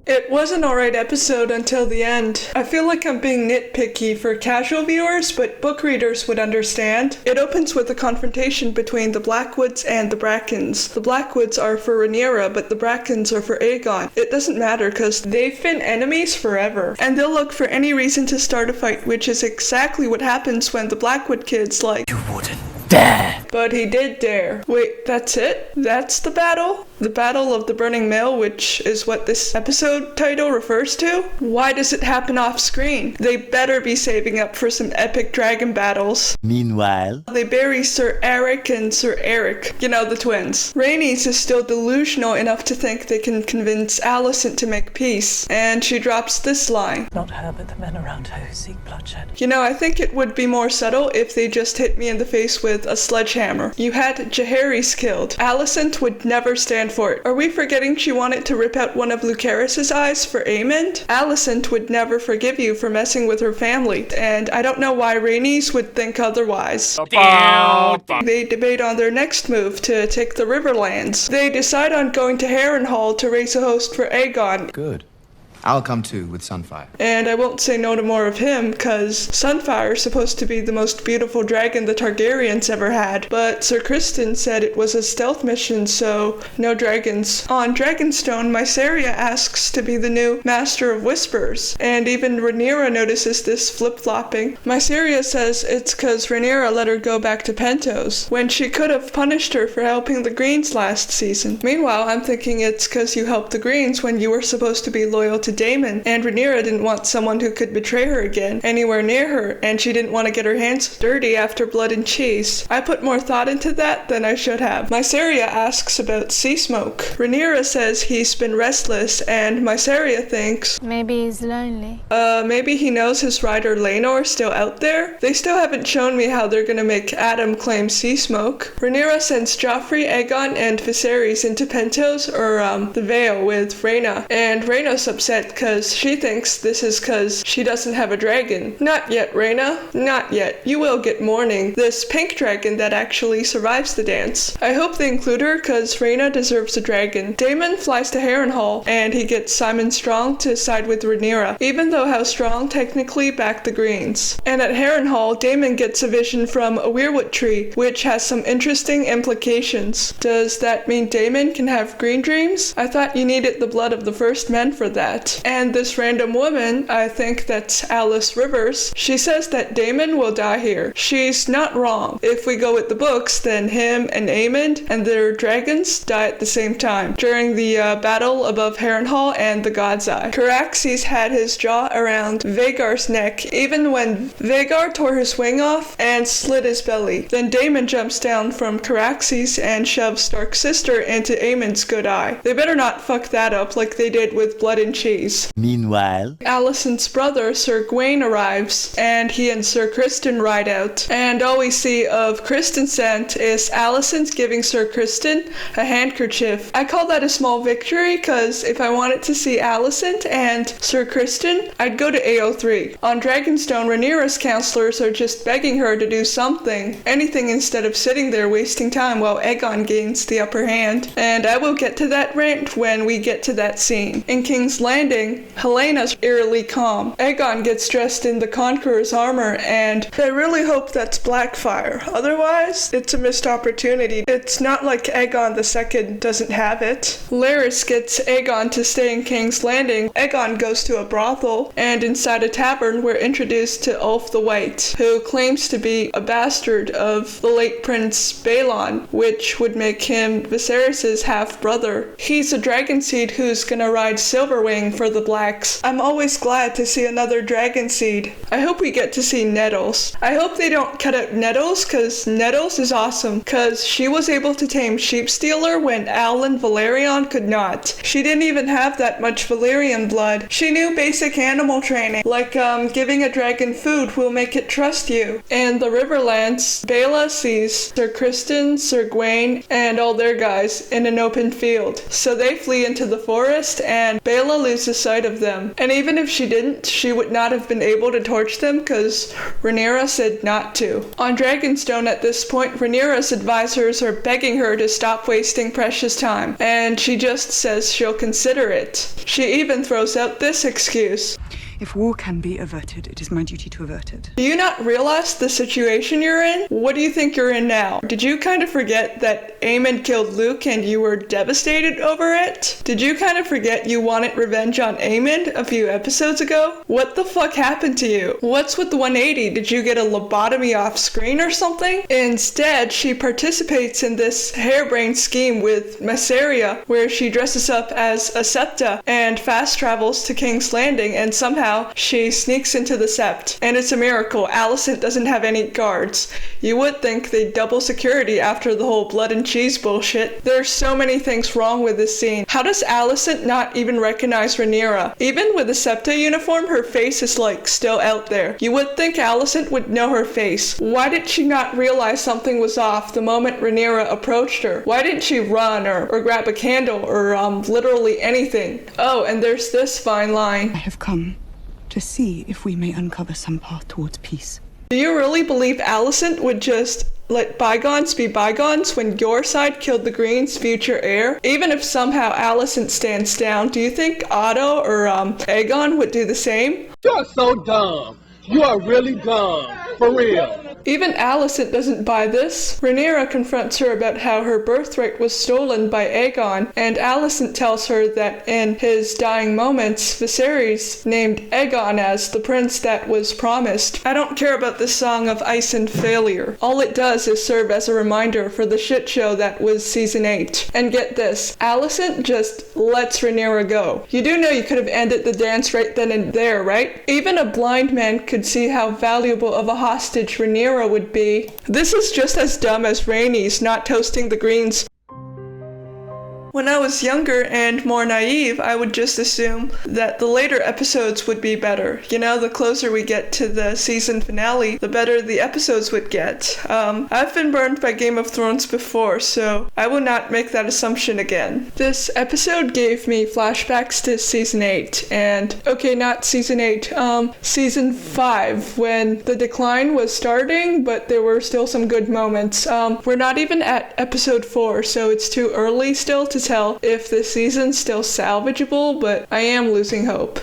It was an alright episode until the end. I feel like I'm being nitpicky for casual viewers, but book readers would understand. It opens with a confrontation between the Blackwoods and the Brackens. The Blackwoods are for Rhaenyra, but the Brackens are for Aegon. It doesn't matter because they've been enemies forever, and they'll look for any reason to start a fight, which is exactly what happens when the Blackwood kids You wouldn't dare! But he did dare. Wait, that's it? That's the battle? The Battle of the Burning Mill, which is what this episode title refers to? Why does it happen off screen? They better be saving up for some epic dragon battles. Meanwhile, They bury Sir Eric and Sir Eric, you know, the twins. Rhaenys is still delusional enough to think they can convince Alicent to make peace, and she drops this line. Not her, but the men around her who seek bloodshed. You know, I think it would be more subtle if they just hit me in the face with a sledgehammer. You had Jaehaerys killed. Alicent would never stand for it. Are we forgetting she wanted to rip out one of Lucerys' eyes for Aemond? Alicent would never forgive you for messing with her family, and I don't know why Rhaenys would think otherwise. They debate on their next move to take the Riverlands. They decide on going to Harrenhal to raise a host for Aegon. Good. I'll come too with Sunfire. And I won't say no to more of him, cause Sunfire is supposed to be the most beautiful dragon the Targaryens ever had, but Sir Criston said it was a stealth mission, so no dragons. On Dragonstone, Mysaria asks to be the new Master of Whispers, and even Rhaenyra notices this flip-flopping. Mysaria says it's cause Rhaenyra let her go back to Pentos, when she could have punished her for helping the Greens last season. Meanwhile, I'm thinking it's cause you helped the Greens when you were supposed to be loyal to Daemon, and Rhaenyra didn't want someone who could betray her again anywhere near her, and she didn't want to get her hands dirty after blood and cheese. I put more thought into that than I should have. Mysaria asks about Sea Smoke. Rhaenyra says he's been restless, and Mysaria thinks maybe he's lonely. Maybe he knows his rider Laenor's still out there? They still haven't shown me how they're gonna make Adam claim Sea Smoke. Rhaenyra sends Joffrey, Aegon, and Viserys into Pentos, or the Vale, with Rhaena, and Rhaena's upset because she thinks this is because she doesn't have a dragon. Not yet, Rhaena. Not yet. You will get Mourning, this pink dragon that actually survives the dance. I hope they include her because Rhaena deserves a dragon. Daemon flies to Harrenhal, and he gets Simon Strong to side with Rhaenyra, even though how Strong technically backed the Greens. And at Harrenhal, Daemon gets a vision from a weirwood tree, which has some interesting implications. Does that mean Daemon can have green dreams? I thought you needed the blood of the first men for that. And this random woman, I think that's Alice Rivers, she says that Daemon will die here. She's not wrong. If we go with the books, then him and Aemond and their dragons die at the same time during the battle above Harrenhal and the God's Eye. Caraxes had his jaw around Vhagar's neck even when Vhagar tore his wing off and slit his belly. Then Daemon jumps down from Caraxes and shoves Stark's sister into Aemond's good eye. They better not fuck that up like they did with Blood and Cheese. meanwhile, Alicent's brother, Sir Gawain, arrives, and he and Sir Criston ride out. And all we see of Criston sent is Alicent giving Sir Criston a handkerchief. I call that a small victory, cause if I wanted to see Alicent and Sir Criston, I'd go to AO3. On Dragonstone, Rhaenyra's counselors are just begging her to do something, anything instead of sitting there wasting time while Aegon gains the upper hand. And I will get to that rant when we get to that scene. In King's Landing, Helena's eerily calm. Aegon gets dressed in the Conqueror's armor, and I really hope that's Blackfire. Otherwise, it's a missed opportunity. It's not like Aegon II doesn't have it. Larys gets Aegon to stay in King's Landing. Aegon goes to a brothel, and inside a tavern we're introduced to Ulf the White, who claims to be a bastard of the late Prince Balon, which would make him Viserys' half-brother. He's a dragon seed who's gonna ride Silverwing for the Blacks. I'm always glad to see another dragon seed. I hope we get to see Nettles. I hope they don't cut out Nettles, cause Nettles is awesome, cause she was able to tame Sheepstealer when Alan Valerion could not. She didn't even have that much Valyrian blood. She knew basic animal training, like giving a dragon food will make it trust you. In the Riverlands, Baela sees Sir Criston, Sir Gawain, and all their guys in an open field. So they flee into the forest, and Baela loses lose the sight of them. And even if she didn't, she would not have been able to torch them because Rhaenyra said not to. On Dragonstone at this point, Rhaenyra's advisors are begging her to stop wasting precious time, and she just says she'll consider it. She even throws out this excuse. If war can be averted, it is my duty to avert it. Do you not realize the situation you're in? What do you think you're in now? Did you kind of forget that Aemon killed Luke and you were devastated over it? Did you kind of forget you wanted revenge on Aemon a few episodes ago? What the fuck happened to you? What's with the 180? Did you get a lobotomy off screen or something? Instead, she participates in this harebrained scheme with Messeria, where she dresses up as a Septa and fast travels to King's Landing, and somehow she sneaks into the Sept. And it's a miracle. Alicent doesn't have any guards. You would think they'd double security after the whole blood and cheese bullshit. There are so many things wrong with this scene. How does Alicent not even recognize Rhaenyra? Even with the Septa uniform, her face is like still out there. You would think Alicent would know her face. Why did she not realize something was off the moment Rhaenyra approached her? Why didn't she run or grab a candle or literally anything? Oh, and there's this fine line. I have come to see if we may uncover some path towards peace. Do you really believe Alicent would just let bygones be bygones when your side killed the Green's future heir? Even if somehow Alicent stands down, do you think Otto or Aegon would do the same? You're so dumb. You are really dumb. For real. Even Alicent doesn't buy this. Rhaenyra confronts her about how her birthright was stolen by Aegon, and Alicent tells her that in his dying moments, Viserys named Aegon as the prince that was promised. I don't care about this song of ice and failure. All it does is serve as a reminder for the shit show that was season 8. And get this, Alicent just lets Rhaenyra go. You do know you could have ended the dance right then and there, right? Even a blind man could see how valuable of a hostage Rhaenyra would be. This is just as dumb as Rhaenys not toasting the Greens. When I was younger and more naive, I would just assume that the later episodes would be better. You know, the closer we get to the season finale, the better the episodes would get. I've been burned by Game of Thrones before, so I will not make that assumption again. This episode gave me flashbacks to season 8, and, okay, not season 8, season 5, when the decline was starting, but there were still some good moments. We're not even at episode 4, so it's too early still to tell if this season's still salvageable, but I am losing hope.